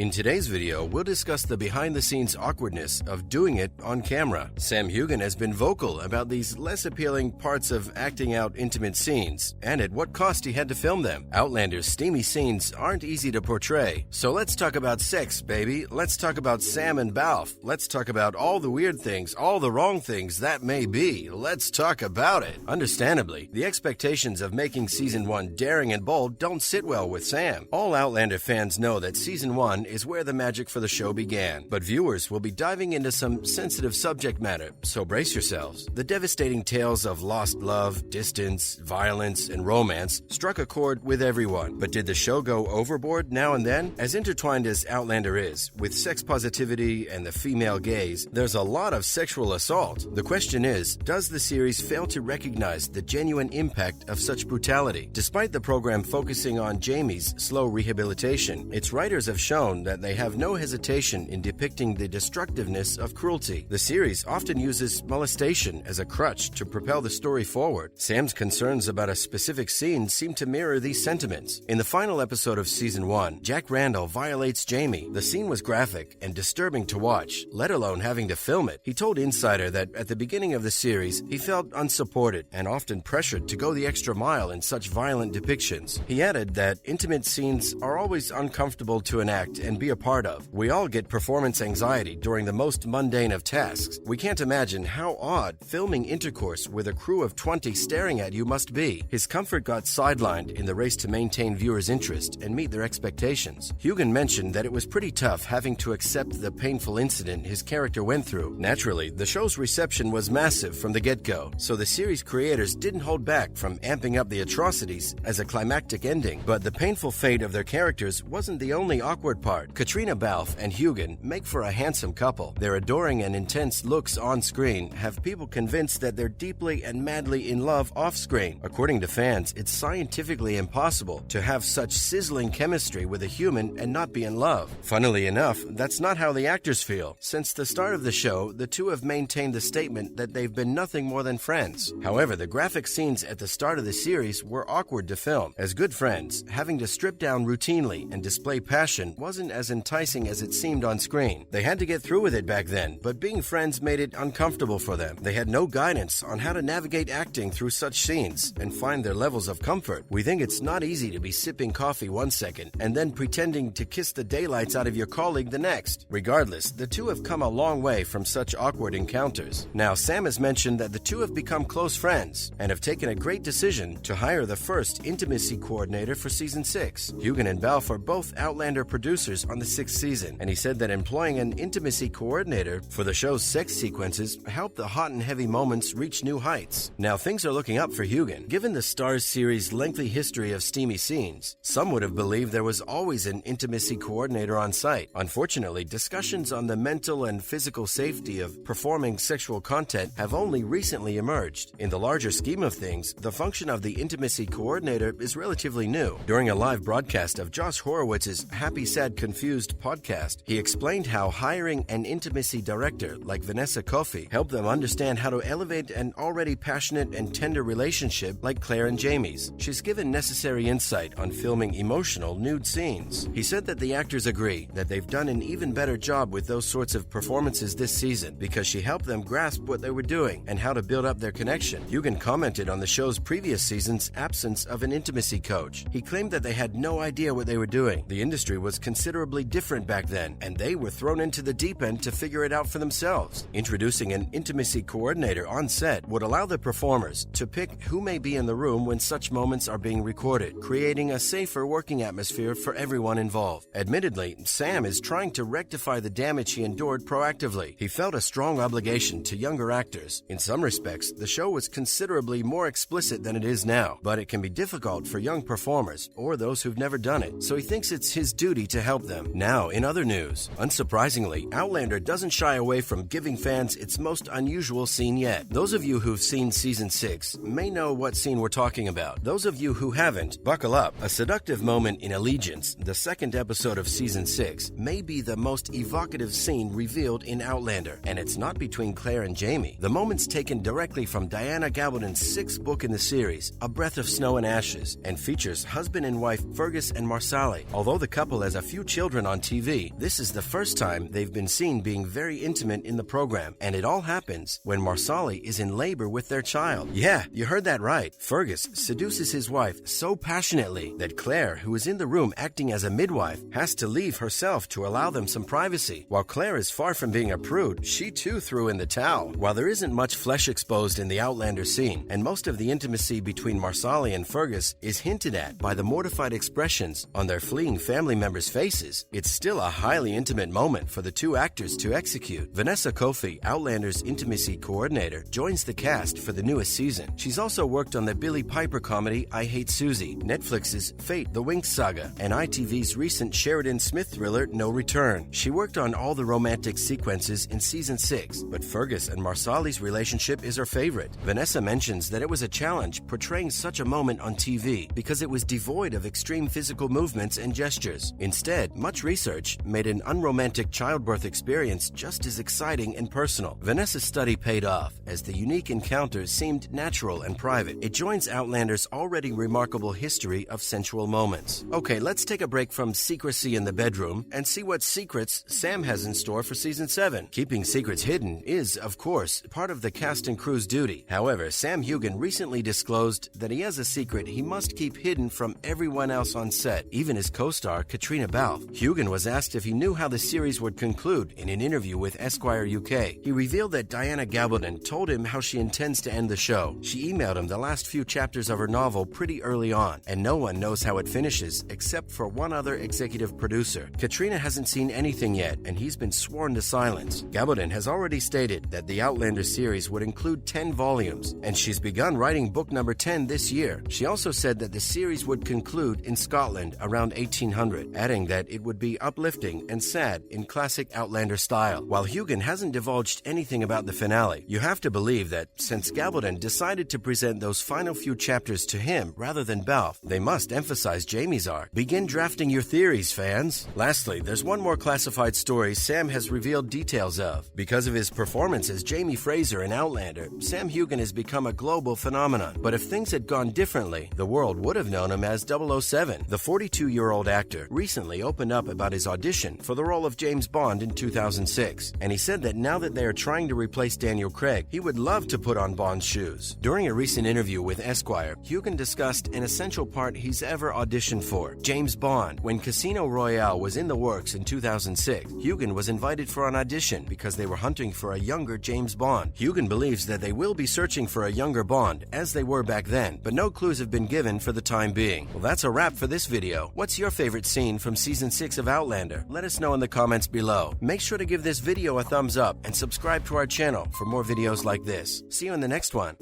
In today's video, we'll discuss the behind-the-scenes awkwardness of doing it on camera. Sam Heughan has been vocal about these less appealing parts of acting out intimate scenes, and at what cost he had to film them. Outlander's steamy scenes aren't easy to portray. So let's talk about sex, baby. Let's talk about Sam and Balf. Let's talk about all the weird things, all the wrong things that may be. Let's talk about it. Understandably, the expectations of making Season 1 daring and bold don't sit well with Sam. All Outlander fans know that Season 1 is where the magic for the show began, but viewers will be diving into some sensitive subject matter, so brace yourselves. The devastating tales of lost love, distance, violence, and romance struck a chord with everyone. But did the show go overboard now and then? As intertwined as Outlander is, with sex positivity and the female gaze, there's a lot of sexual assault. The question is, does the series fail to recognize the genuine impact of such brutality? Despite the program focusing on Jamie's slow rehabilitation, its writers have shown that they have no hesitation in depicting the destructiveness of cruelty. The series often uses molestation as a crutch to propel the story forward. Sam's concerns about a specific scene seem to mirror these sentiments. In the final episode of Season 1, Jack Randall violates Jamie. The scene was graphic and disturbing to watch, let alone having to film it. He told Insider that at the beginning of the series, he felt unsupported and often pressured to go the extra mile in such violent depictions. He added that intimate scenes are always uncomfortable to enact and be a part of. We all get performance anxiety during the most mundane of tasks. We can't imagine how odd filming intercourse with a crew of 20 staring at you must be. His comfort got sidelined in the race to maintain viewers' interest and meet their expectations. Heughan mentioned that it was pretty tough having to accept the painful incident his character went through. Naturally, the show's reception was massive from the get-go, so the series creators didn't hold back from amping up the atrocities as a climactic ending. But the painful fate of their characters wasn't the only awkward part. Katrina Balfe and Heughan make for a handsome couple. Their adoring and intense looks on screen have people convinced that they're deeply and madly in love off-screen. According to fans, it's scientifically impossible to have such sizzling chemistry with a human and not be in love. Funnily enough, that's not how the actors feel. Since the start of the show, the two have maintained the statement that they've been nothing more than friends. However, the graphic scenes at the start of the series were awkward to film. As good friends, having to strip down routinely and display passion wasn't as enticing as it seemed on screen. They had to get through with it back then, but being friends made it uncomfortable for them. They had no guidance on how to navigate acting through such scenes and find their levels of comfort. We think it's not easy to be sipping coffee one second and then pretending to kiss the daylights out of your colleague the next. Regardless, the two have come a long way from such awkward encounters. Now, Sam has mentioned that the two have become close friends and have taken a great decision to hire the first intimacy coordinator for Season 6. Heughan and Balfe are both Outlander producers on the 6th season, and he said that employing an intimacy coordinator for the show's sex sequences helped the hot and heavy moments reach new heights. Now, things are looking up for Heughan. Given the Starz series' lengthy history of steamy scenes, some would have believed there was always an intimacy coordinator on site. Unfortunately, discussions on the mental and physical safety of performing sexual content have only recently emerged. In the larger scheme of things, the function of the intimacy coordinator is relatively new. During a live broadcast of Josh Horowitz's Happy, Sad, Confused podcast, he explained how hiring an intimacy director like Vanessa Coffey helped them understand how to elevate an already passionate and tender relationship like Claire and Jamie's. She's given necessary insight on filming emotional nude scenes. He said that the actors agree that they've done an even better job with those sorts of performances this season because she helped them grasp what they were doing and how to build up their connection. Heughan commented on the show's previous season's absence of an intimacy coach. He claimed that they had no idea what they were doing. The industry was considerably different back then, and they were thrown into the deep end to figure it out for themselves. Introducing an intimacy coordinator on set would allow the performers to pick who may be in the room when such moments are being recorded, creating a safer working atmosphere for everyone involved. Admittedly, Sam is trying to rectify the damage he endured proactively. He felt a strong obligation to younger actors. In some respects, the show was considerably more explicit than it is now, but it can be difficult for young performers or those who've never done it, so he thinks it's his duty to help them. Now, in other news, unsurprisingly, Outlander doesn't shy away from giving fans its most unusual scene yet. Those of you who've seen Season 6 may know what scene we're talking about. Those of you who haven't, buckle up. A seductive moment in Allegiance, the second episode of Season 6, may be the most evocative scene revealed in Outlander, and it's not between Claire and Jamie. The moment's taken directly from Diana Gabaldon's 6th book in the series, A Breath of Snow and Ashes, and features husband and wife Fergus and Marsali. Although the couple has a few children on TV. This is the first time they've been seen being very intimate in the program, and it all happens when Marsali is in labor with their child. Yeah, you heard that right. Fergus seduces his wife so passionately that Claire, who is in the room acting as a midwife, has to leave herself to allow them some privacy. While Claire is far from being a prude, she too threw in the towel. While there isn't much flesh exposed in the Outlander scene, and most of the intimacy between Marsali and Fergus is hinted at by the mortified expressions on their fleeing family members' faces, it's still a highly intimate moment for the two actors to execute. Vanessa Kofi, Outlander's intimacy coordinator, joins the cast for the newest season. She's also worked on the Billy Piper comedy I Hate Susie, Netflix's Fate, the Winx Saga, and ITV's recent Sheridan Smith thriller No Return. She worked on all the romantic sequences in season 6, but Fergus and Marsali's relationship is her favorite. Vanessa mentions that it was a challenge portraying such a moment on TV because it was devoid of extreme physical movements and gestures. Instead, much research made an unromantic childbirth experience just as exciting and personal. Vanessa's study paid off, as the unique encounter seemed natural and private. It joins Outlander's already remarkable history of sensual moments. Okay, let's take a break from secrecy in the bedroom and see what secrets Sam has in store for season 7. Keeping secrets hidden is, of course, part of the cast and crew's duty. However, Sam Heughan recently disclosed that he has a secret he must keep hidden from everyone else on set, even his co-star Katrina Balfe. Heughan was asked if he knew how the series would conclude in an interview with Esquire UK. He revealed that Diana Gabaldon told him how she intends to end the show. She emailed him the last few chapters of her novel pretty early on, and no one knows how it finishes except for one other executive producer. Katrina hasn't seen anything yet, and he's been sworn to silence. Gabaldon has already stated that the Outlander series would include 10 volumes, and she's begun writing book number 10 this year. She also said that the series would conclude in Scotland around 1800, adding that it would be uplifting and sad in classic Outlander style. While Heughan hasn't divulged anything about the finale, you have to believe that since Gabaldon decided to present those final few chapters to him rather than Balfe, they must emphasize Jamie's arc. Begin drafting your theories, fans. Lastly, there's one more classified story Sam has revealed details of. Because of his performance as Jamie Fraser in Outlander, Sam Heughan has become a global phenomenon. But if things had gone differently, the world would have known him as 007. The 42-year-old actor recently opened up about his audition for the role of James Bond in 2006, and he said that now that they are trying to replace Daniel Craig, he would love to put on Bond's shoes. During a recent interview with Esquire, Heughan discussed an essential part he's ever auditioned for, James Bond. When Casino Royale was in the works in 2006, Heughan was invited for an audition because they were hunting for a younger James Bond. Heughan believes that they will be searching for a younger Bond, as they were back then, but no clues have been given for the time being. Well, that's a wrap for this video. What's your favorite scene from season 6 of Outlander? Let us know in the comments below. Make sure to give this video a thumbs up and subscribe to our channel for more videos like this. See you in the next one.